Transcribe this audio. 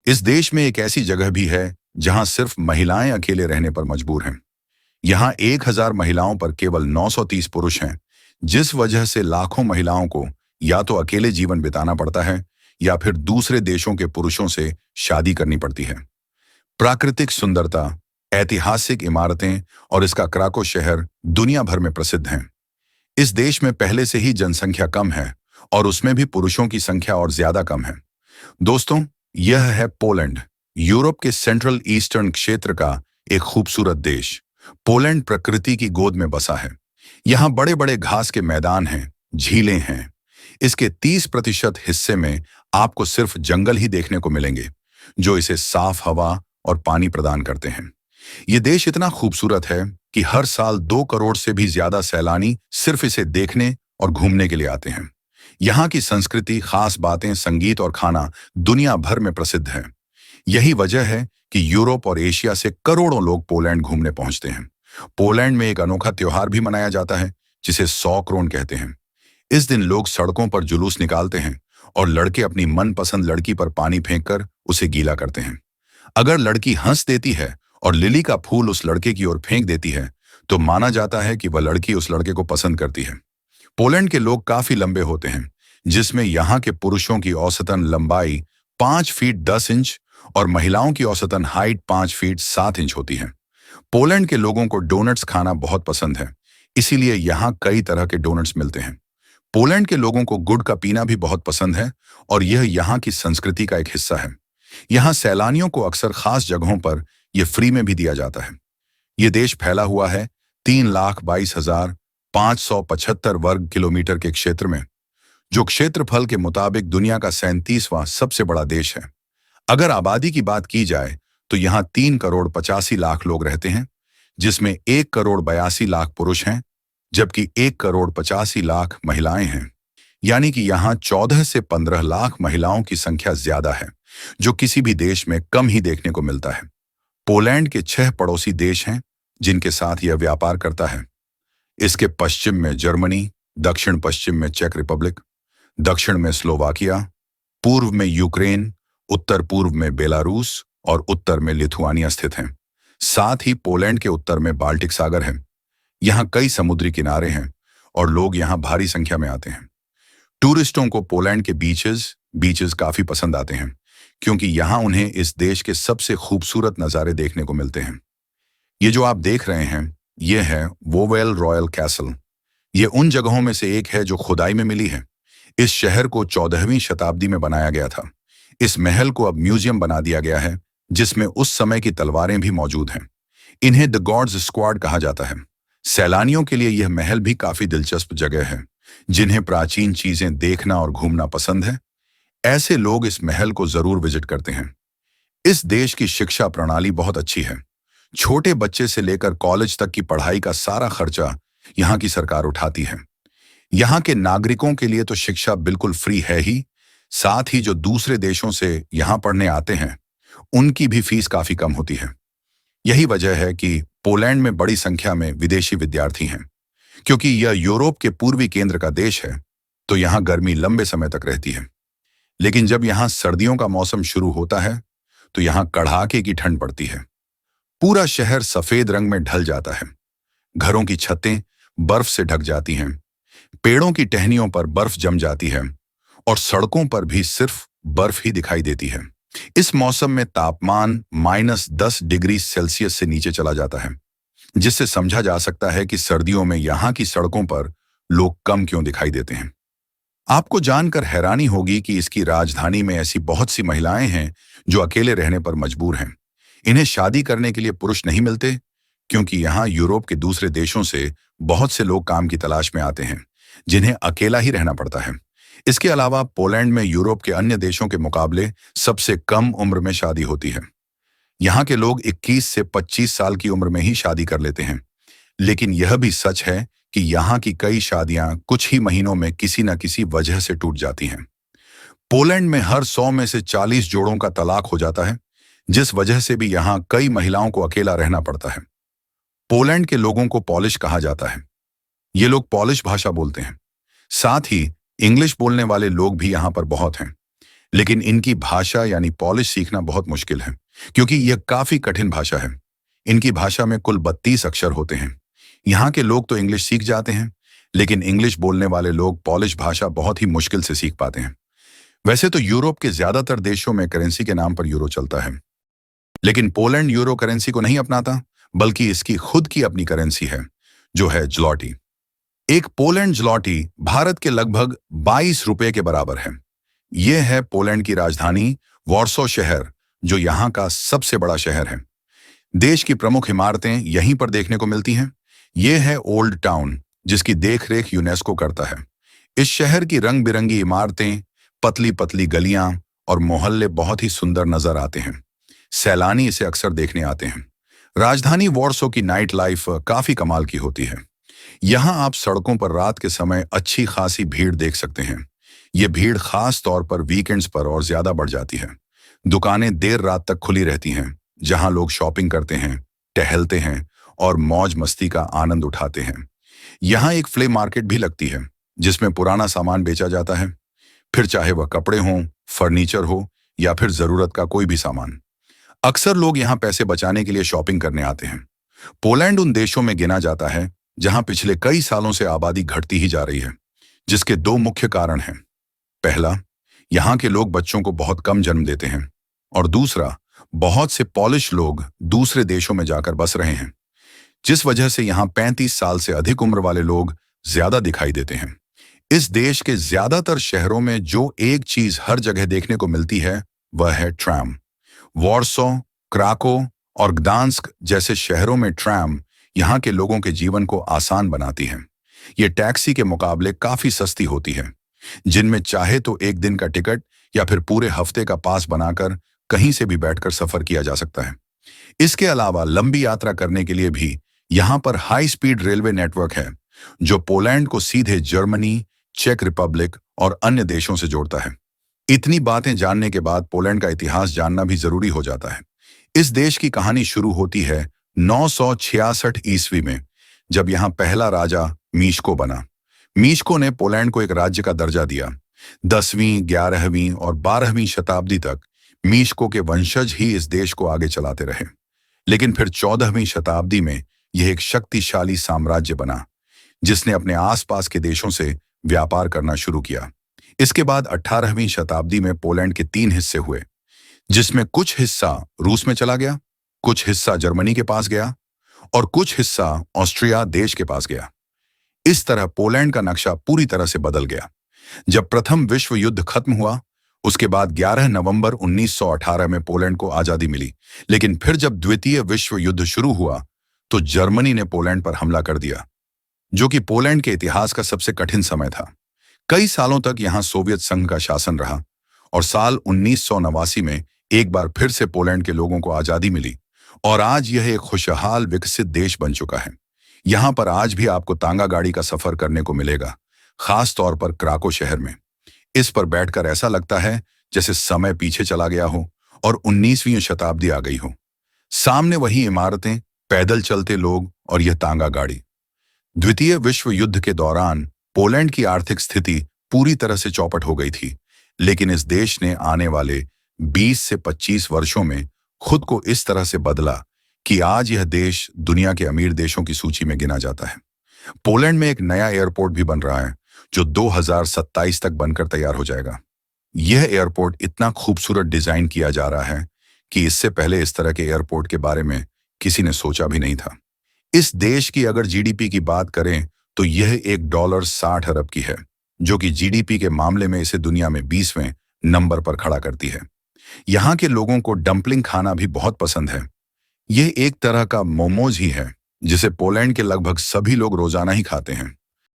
इस देश में एक ऐसी जगह भी है जहां सिर्फ महिलाएं अकेले रहने पर मजबूर हैं। यहाँ 1000 महिलाओं पर केवल 930 पुरुष हैं, जिस वजह से लाखों महिलाओं को या तो अकेले जीवन बिताना पड़ता है या फिर दूसरे देशों के पुरुषों से शादी करनी पड़ती है। प्राकृतिक सुंदरता, ऐतिहासिक इमारतें और इसका क्राको शहर दुनिया भर में प्रसिद्ध हैं। इस देश में पहले से ही जनसंख्या कम है और उसमें भी पुरुषों की संख्या और ज्यादा कम है। दोस्तों, यह है पोलैंड, यूरोप के सेंट्रल ईस्टर्न क्षेत्र का एक खूबसूरत देश। पोलैंड प्रकृति की गोद में बसा है। यहाँ बड़े बड़े घास के मैदान हैं, झीलें हैं। इसके 30% हिस्से में आपको सिर्फ जंगल ही देखने को मिलेंगे, जो इसे साफ हवा और पानी प्रदान करते हैं। ये देश इतना खूबसूरत है कि हर साल 2 करोड़ से भी ज्यादा सैलानी सिर्फ इसे देखने और घूमने के लिए आते हैं। यहाँ की संस्कृति, खास बातें, संगीत और खाना दुनिया भर में प्रसिद्ध है। यही वजह है कि यूरोप और एशिया से करोड़ों लोग पोलैंड घूमने पहुंचते हैं। पोलैंड में एक अनोखा त्योहार भी मनाया जाता है, जिसे सॉक्रोन कहते हैं। इस दिन लोग सड़कों पर जुलूस निकालते हैं और लड़के अपनी मनपसंद लड़की पर पानी फेंककर उसे गीला करते हैं। अगर लड़की हंस देती है और लिली का फूल उस लड़के की ओर फेंक देती है, तो माना जाता है कि वह लड़की उस लड़के को पसंद करती है। पोलैंड के लोग काफी लंबे होते हैं, जिसमें यहाँ के पुरुषों की औसतन लंबाई 5 फीट 10 इंच और महिलाओं की औसतन हाइट 5 फीट 7 इंच होती है। पोलैंड के लोगों को डोनट्स खाना बहुत पसंद है, इसीलिए यहाँ कई तरह के डोनट्स मिलते हैं। पोलैंड के लोगों को गुड़ का पीना भी बहुत पसंद है और यह यहाँ की संस्कृति का एक हिस्सा है। यहाँ सैलानियों को अक्सर खास जगहों पर यह फ्री में भी दिया जाता है। ये देश फैला हुआ है 3,22,575 वर्ग किलोमीटर के क्षेत्र में, जो क्षेत्रफल के मुताबिक दुनिया का 37वां सबसे बड़ा देश है। अगर आबादी की बात की जाए तो यहाँ 3 करोड़ 85 लाख लोग रहते हैं, जिसमें 1 करोड़ 82 लाख पुरुष हैं, जबकि 1 करोड़ 85 लाख महिलाएं हैं। यानी कि यहाँ 14 से 15 लाख महिलाओं की संख्या ज्यादा है, जो किसी भी देश में कम ही देखने को मिलता है। पोलैंड के 6 पड़ोसी देश हैं जिनके साथ यह व्यापार करता है। इसके पश्चिम में जर्मनी, दक्षिण पश्चिम में चेक रिपब्लिक, दक्षिण में स्लोवाकिया, पूर्व में यूक्रेन, उत्तर पूर्व में बेलारूस और उत्तर में लिथुआनिया स्थित हैं। साथ ही पोलैंड के उत्तर में बाल्टिक सागर है। यहाँ कई समुद्री किनारे हैं और लोग यहाँ भारी संख्या में आते हैं। टूरिस्टों को पोलैंड के बीचेस काफी पसंद आते हैं, क्योंकि यहाँ उन्हें इस देश के सबसे खूबसूरत नज़ारे देखने को मिलते हैं। ये जो आप देख रहे हैं, ये है वोवेल रॉयल कैसल। ये उन जगहों में से एक है जो खुदाई में मिली है। इस शहर को 14वीं शताब्दी में बनाया गया था। इस महल को अब म्यूजियम बना दिया गया है, जिसमें उस समय की तलवारें भी मौजूद हैं। इन्हें द गॉड्स स्क्वाड कहा जाता है। सैलानियों के लिए यह महल भी काफी दिलचस्प जगह है, जिन्हें प्राचीन चीजें देखना और घूमना पसंद है। ऐसे लोग इस महल को जरूर विजिट करते हैं। इस देश की शिक्षा प्रणाली बहुत अच्छी है। छोटे बच्चे से लेकर कॉलेज तक की पढ़ाई का सारा खर्चा यहाँ की सरकार उठाती है। यहाँ के नागरिकों के लिए तो शिक्षा बिल्कुल फ्री है ही, साथ ही जो दूसरे देशों से यहाँ पढ़ने आते हैं, उनकी भी फीस काफी कम होती है। यही वजह है कि पोलैंड में बड़ी संख्या में विदेशी विद्यार्थी हैं। क्योंकि यह यूरोप के पूर्वी केंद्र का देश है, तो यहाँ गर्मी लंबे समय तक रहती है। लेकिन जब यहाँ सर्दियों का मौसम शुरू होता है, तो यहाँ कड़ाके की ठंड पड़ती है। पूरा शहर सफेद रंग में ढल जाता है। घरों की छतें बर्फ से ढक जाती हैं, पेड़ों की टहनियों पर बर्फ जम जाती है और सड़कों पर भी सिर्फ बर्फ ही दिखाई देती है। इस मौसम में तापमान -10 डिग्री सेल्सियस से नीचे चला जाता है, जिससे समझा जा सकता है कि सर्दियों में यहाँ की सड़कों पर लोग कम क्यों दिखाई देते हैं। आपको जानकर हैरानी होगी कि इसकी राजधानी में ऐसी बहुत सी महिलाएं हैं जो अकेले रहने पर मजबूर हैं। इन्हें शादी करने के लिए पुरुष नहीं मिलते, क्योंकि यहाँ यूरोप के दूसरे देशों से बहुत से लोग काम की तलाश में आते हैं, जिन्हें अकेला ही रहना पड़ता है। इसके अलावा पोलैंड में यूरोप के अन्य देशों के मुकाबले सबसे कम उम्र में शादी होती है। यहाँ के लोग 21 से 25 साल की उम्र में ही शादी कर लेते हैं। लेकिन यह भी सच है कि यहाँ की कई शादियां कुछ ही महीनों में किसी न किसी वजह से टूट जाती हैं। पोलैंड में हर 100 में से 40 जोड़ों का तलाक हो जाता है, जिस वजह से भी यहाँ कई महिलाओं को अकेला रहना पड़ता है। पोलैंड के लोगों को पॉलिश कहा जाता है। ये लोग पॉलिश भाषा बोलते हैं। साथ ही इंग्लिश बोलने वाले लोग भी यहाँ पर बहुत हैं। लेकिन इनकी भाषा यानी पॉलिश सीखना बहुत मुश्किल है, क्योंकि यह काफी कठिन भाषा है। इनकी भाषा में कुल 32 अक्षर होते हैं। यहाँ के लोग तो इंग्लिश सीख जाते हैं, लेकिन इंग्लिश बोलने वाले लोग पॉलिश भाषा बहुत ही मुश्किल से सीख पाते हैं। वैसे तो यूरोप के ज्यादातर देशों में करेंसी के नाम पर यूरो चलता है, लेकिन पोलैंड यूरो करेंसी को नहीं अपनाता, बल्कि इसकी खुद की अपनी करेंसी है, जो है ज़्लॉटी। एक पोलैंड ज़्लॉटी भारत के लगभग 22 रुपए के बराबर है। यह है पोलैंड की राजधानी वॉर्सो शहर, जो यहाँ का सबसे बड़ा शहर है। देश की प्रमुख इमारतें यहीं पर देखने को मिलती हैं। यह है ओल्ड टाउन, जिसकी देखरेख यूनेस्को करता है। इस शहर की रंग बिरंगी इमारतें, पतली पतली गलियां और मोहल्ले बहुत ही सुंदर नजर आते हैं। सैलानी इसे अक्सर देखने आते हैं। राजधानी वॉर्सो की नाइट लाइफ काफी कमाल की होती है। यहाँ आप सड़कों पर रात के समय अच्छी खासी भीड़ देख सकते हैं। ये भीड़ खास तौर पर वीकेंड्स पर और ज्यादा बढ़ जाती है। दुकानें देर रात तक खुली रहती हैं, जहां लोग शॉपिंग करते हैं, टहलते हैं और मौज मस्ती का आनंद उठाते हैं। यहाँ एक फ्ले मार्केट भी लगती है, जिसमें पुराना सामान बेचा जाता है, फिर चाहे वह कपड़े हों, फर्नीचर हो या फिर जरूरत का कोई भी सामान। अक्सर लोग यहाँ पैसे बचाने के लिए शॉपिंग करने आते हैं। पोलैंड उन देशों में गिना जाता है जहां पिछले कई सालों से आबादी घटती ही जा रही है, जिसके दो मुख्य कारण हैं। पहला, यहाँ के लोग बच्चों को बहुत कम जन्म देते हैं, और दूसरा, बहुत से पॉलिश लोग दूसरे देशों में जाकर बस रहे हैं, जिस वजह से यहाँ 35 साल से अधिक उम्र वाले लोग ज्यादा दिखाई देते हैं। इस देश के ज्यादातर शहरों में जो एक चीज हर जगह देखने को मिलती है, वह है ट्राम। वॉर्सो, क्राको और ग्दांस्क जैसे शहरों में ट्राम यहाँ के लोगों के जीवन को आसान बनाती है। ये टैक्सी के मुकाबले काफी सस्ती होती है, जिनमें चाहे तो एक दिन का टिकट या फिर पूरे हफ्ते का पास बनाकर कहीं से भी बैठकर सफर किया जा सकता है। इसके अलावा लंबी यात्रा करने के लिए भी यहाँ पर हाई स्पीड रेलवे नेटवर्क है, जो पोलैंड को सीधे जर्मनी, चेक रिपब्लिक और अन्य देशों से जोड़ता है। इतनी बातें जानने के बाद पोलैंड का इतिहास जानना भी जरूरी हो जाता है। इस देश की कहानी शुरू होती है 966 ईस्वी में, जब यहाँ पहला राजा मीशको बना। मीशको ने पोलैंड को एक राज्य का दर्जा दिया। 10वीं, 11वीं और 12वीं शताब्दी तक मीशको के वंशज ही इस देश को आगे चलाते रहे, लेकिन फिर 14वीं शताब्दी में यह एक शक्तिशाली साम्राज्य बना, जिसने अपने आसपास के देशों से व्यापार करना शुरू किया। इसके बाद 18वीं शताब्दी में पोलैंड के 3 हिस्से हुए, जिसमें कुछ हिस्सा रूस में चला गया, कुछ हिस्सा जर्मनी के पास गया और कुछ हिस्सा ऑस्ट्रिया देश के पास गया। इस तरह पोलैंड का नक्शा पूरी तरह से बदल गया। जब प्रथम विश्व युद्ध खत्म हुआ, उसके बाद 11 नवंबर 1918 में पोलैंड को आजादी मिली, लेकिन फिर जब द्वितीय विश्व युद्ध शुरू हुआ तो जर्मनी ने पोलैंड पर हमला कर दिया, जो कि पोलैंड के इतिहास का सबसे कठिन समय था। कई सालों तक यहाँ सोवियत संघ का शासन रहा और साल 1989 में एक बार फिर से पोलैंड के लोगों को आजादी मिली और आज यह एक खुशहाल विकसित देश बन चुका है। यहाँ पर आज भी आपको तांगा गाड़ी का सफर करने को मिलेगा, खास तौर पर क्राको शहर में। इस पर बैठकर ऐसा लगता है जैसे समय पीछे चला गया हो और 19वीं शताब्दी आ गई हो। सामने वही इमारतें, पैदल चलते लोग और यह तांगा गाड़ी। द्वितीय विश्व युद्ध के दौरान पोलैंड की आर्थिक स्थिति पूरी तरह से चौपट हो गई थी, लेकिन इस देश ने आने वाले 20 से 25 वर्षों में खुद को इस तरह से बदला कि आज यह देश दुनिया के अमीर देशों की सूची में गिना जाता है। पोलैंड में एक नया एयरपोर्ट भी बन रहा है, जो 2027 तक बनकर तैयार हो जाएगा। यह एयरपोर्ट इतना खूबसूरत डिजाइन किया जा रहा है कि इससे पहले इस तरह के एयरपोर्ट के बारे में किसी ने सोचा भी नहीं था। इस देश की अगर जीडीपी की बात करें तो यह $60 अरब की है, जो कि जीडीपी के मामले में इसे दुनिया में 20वें नंबर पर खड़ा करती है। यहाँ के लोगों को डंपलिंग खाना भी बहुत पसंद है। यह एक तरह का मोमोज ही है, जिसे पोलैंड के लगभग सभी लोग रोजाना ही खाते हैं।